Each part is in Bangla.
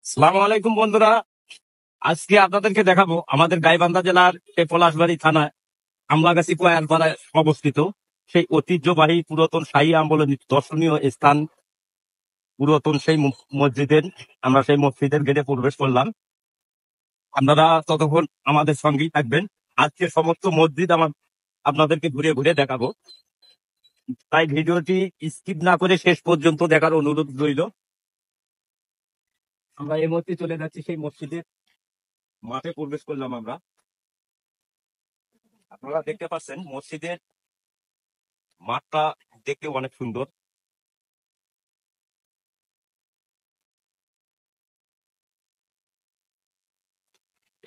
সালাম আলাইকুম বন্ধুরা। আজকে আপনাদেরকে দেখাবো আমাদের গাইবান্ধা জেলার সেই পলাশবাড়ি থানায় আমলাগাছি কোয়ারপাড়ায় অবস্থিত সেই ঐতিহ্যবাহী পুরাতন শাহী আমলের দর্শনীয় স্থান, পুরাতন সেই মসজিদের। আমরা সেই মসজিদের গেটে প্রবেশ করলাম। আপনারা ততক্ষণ আমাদের সঙ্গেই থাকবেন। আজকে সমস্ত মসজিদ আপনাদেরকে ঘুরে ঘুরে দেখাবো, তাই ভিডিওটি স্কিপ না করে শেষ পর্যন্ত দেখার অনুরোধ রইল। আমরা এই মুহূর্তে চলে যাচ্ছি সেই মসজিদের মাঠে প্রবেশ করলাম আমরা। আপনারা দেখতে পাচ্ছেন মসজিদের মাঠটা দেখতে অনেক সুন্দর।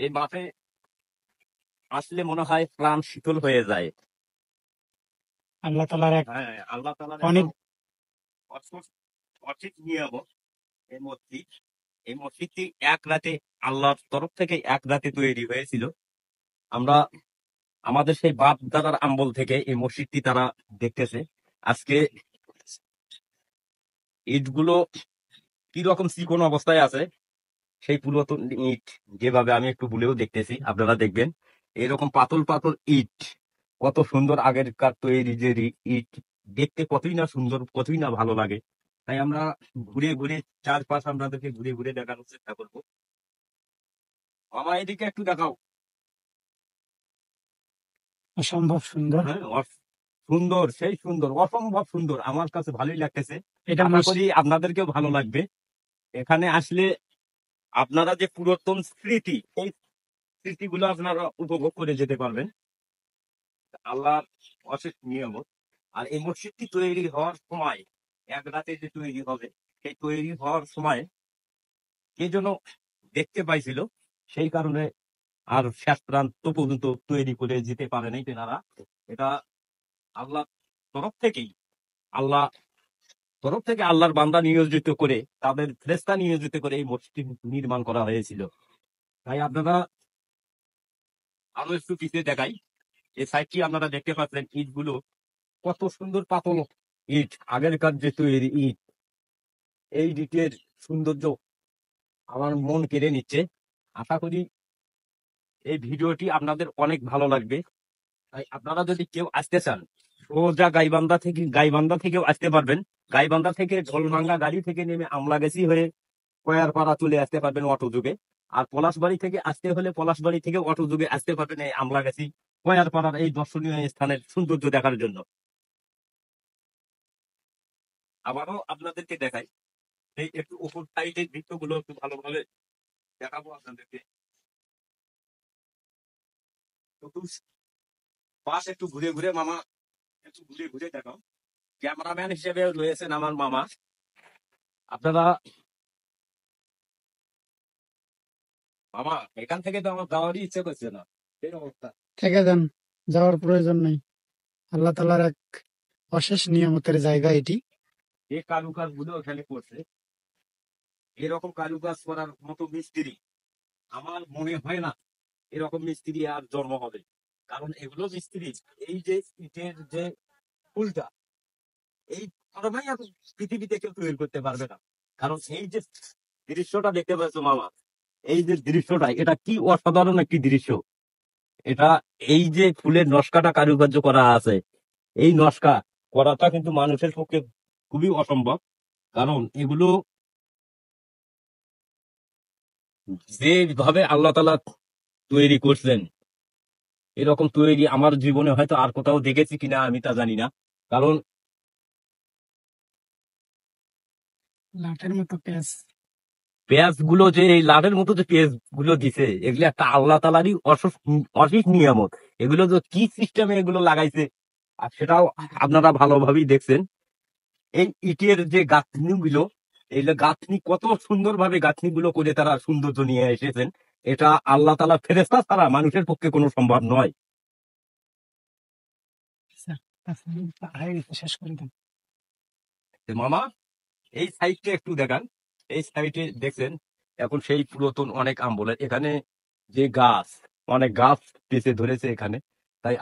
এই মাঠে আসলে মনে হয় প্রাণ শীতল হয়ে যায়। আল্লাহ তালার এক হ্যাঁ, আল্লাহ তাআলার অনেক অচিত নিয়ামত এই মসজিদ। এই মসজিদটি এক রাতে আল্লাহর তরফ থেকে এক রাতে তৈরি হয়েছিল। আমরা আমাদের সেই বাপ দাদার আমল থেকে এই মসজিদটি তারা দেখতেছে। আজকে ইটগুলো কি রকম চিকন অবস্থায় আছে, সেই পুরাতন ইট যেভাবে আমি একটু ভুলেও দেখতেছি, আপনারা দেখবেন এরকম পাতল পাতল ইট কত সুন্দর আগেরকার তৈরি যে ইট, দেখতে কতই না সুন্দর, কতই না ভালো লাগে। তাই আমরা ঘুরে ঘুরে চারপাশ আপনাদেরকে ঘুরে ঘুরে দেখানোর চেষ্টা করবো। আমার এদিকে একটু দেখাও। অসম্ভব সুন্দর। হ্যাঁ, সুন্দর, সেই সুন্দর, অসম্ভব সুন্দর। আমার কাছে ভালোই লাগতেছে, এটা আশা করি আপনাদেরকেও ভালো লাগবে। এখানে আসলে আপনারা যে পুরাতন স্মৃতি, এই স্মৃতিগুলো আপনারা উপভোগ করে যেতে পারবেন। আল্লাহর অশেষ নিয়ামত। আর এই মসজিদটি তৈরি হওয়ার সময়, এক রাতে যে তৈরি হবে, সেই তৈরি হওয়ার সময় কে যেন দেখতে পাইছিল, সেই কারণে আর শেষ প্রান্ত পর্যন্ত তৈরি করে যেতে পারে নাই তেনারা। এটা আল্লাহ তরফ থেকেই, আল্লাহ তরফ থেকে আল্লাহর বান্দা নিয়োজিত করে, তাদের ফেরেশতা নিয়োজিত করে এই মসজিদটি নির্মাণ করা হয়েছিল। তাই আপনারা আরো একটু পিছিয়ে দেখাই। এই সাইডটি আপনারা দেখতে পাচ্ছেন ইটগুলো কত সুন্দর পাতল ইট, আগেরকার যে তৈরি ইট। এই ইটের সৌন্দর্য আমার মন কেড়ে নিচ্ছে। আশা করি এই ভিডিওটি আপনাদের অনেক ভালো লাগবে। তাই আপনারা যদি কেউ আসতে চান, সোজা গাইবান্ধা থেকেও আসতে পারবেন। গাইবান্ধা থেকে ঢোলভাঙ্গা গাড়ি থেকে নেমে আমলাগাছি হয়ে কয়ারপাড়া চলে আসতে পারবেন অটো যুগে। আর পলাশবাড়ি থেকে আসতে হলে পলাশবাড়ি থেকে অটো যুগে আসতে পারবেন এই আমলাগাছি কয়ারপাড়ার এই দর্শনীয় স্থানের সৌন্দর্য দেখার জন্য। আবারও আপনাদেরকে দেখাই, এই একটু উপর সাইডের দৃশ্যগুলো একটু ভালোভাবে দেখাবো আপনাদেরকে। পাশ একটু ঘুরে ঘুরে মামা, একটু ঘুরে ঘুরে দেখাও। ক্যামেরাম্যান হিসেবে রয়েছেন আমার মামা। আপনারা মামা, এখান থেকে তো আমার যাওয়ারই ইচ্ছে করছে না, সেই অবস্থা। থেকে দেন, যাওয়ার প্রয়োজন নেই। আল্লাহ তালার এক অশেষ নিয়ামতের জায়গা এটি। এই কারুকাজ গুলো এখানে করছে, এরকম কারুকাজ করার মতো মিস্ত্রি আমার মনে হয় না এরকম মিস্ত্রি আর জন্ম হবে। কারণ এগুলো মিস্ত্রি, এই যে ইটের যে ফুলটা, এই কোনোভাবেই আর পৃথিবীতে কেউ তৈরি করতে পারবে না। কারণ এই যে দৃশ্যটা দেখতে পাচ্ছ মামা, এই যে দৃশ্যটা, এটা কি অসাধারণ একটি দৃশ্য। এটা, এই যে ফুলের নকশাটা কারুকার্য করা আছে, এই নকশা করাটা কিন্তু মানুষের পক্ষে খুবই অসম্ভব। কারণ এগুলো যেভাবে আল্লাহ তাআলা তৈরি করছেন, এরকম তৈরি আমার জীবনে হয়তো আর কোথাও দেখেছি কিনা আমি তা জানি না। কারণ লাঠের মতো পেঁয়াজ। পেঁয়াজ গুলো যে, এই লাডের মতো যে পেঁয়াজ গুলো দিছে, এগুলো একটা আল্লাহ তালারই অশেষ নিয়ামত। এগুলো যে কি সিস্টেমে এগুলো লাগাইছে, আর সেটাও আপনারা ভালোভাবেই দেখছেন। এই ইটের যে গাঁথনি গুলো, এই যে গাঁথনি কত সুন্দর ভাবে গাঁথনি গুলো করে তারা সৌন্দর্য নিয়ে এসেছেন। এটা আল্লাহ তালা ফেরেশতা ছাড়া মানুষের পক্ষে কোনো সম্ভব নয়। শেষ করে দেন। মামা, এই সাইডটা একটু দেখান। এই সাইডে দেখছেন এখন সেই পুরাতন অনেক আমবলের এখানে যে গাছ, অনেক গাছ পেঁচে ধরেছে এখানে। তাই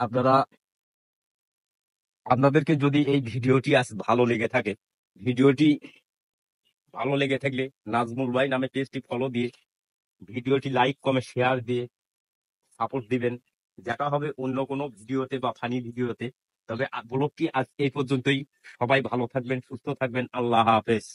আপনাদেরকে যদি এই ভিডিওটি আজ ভালো লেগে থাকে, ভিডিওটি ভালো লেগে থাকলে নাজমুল ভাই নামে পেজটি ফলো দিয়ে ভিডিওটি লাইক কমেন্ট শেয়ার দিয়ে সাপোর্ট দিবেন। দেখা হবে অন্য কোনো ভিডিওতে বা ফানি ভিডিওতে। তবে ব্লগটি আজ এই পর্যন্তই। সবাই ভালো থাকবেন, সুস্থ থাকবেন। আল্লাহ হাফেজ।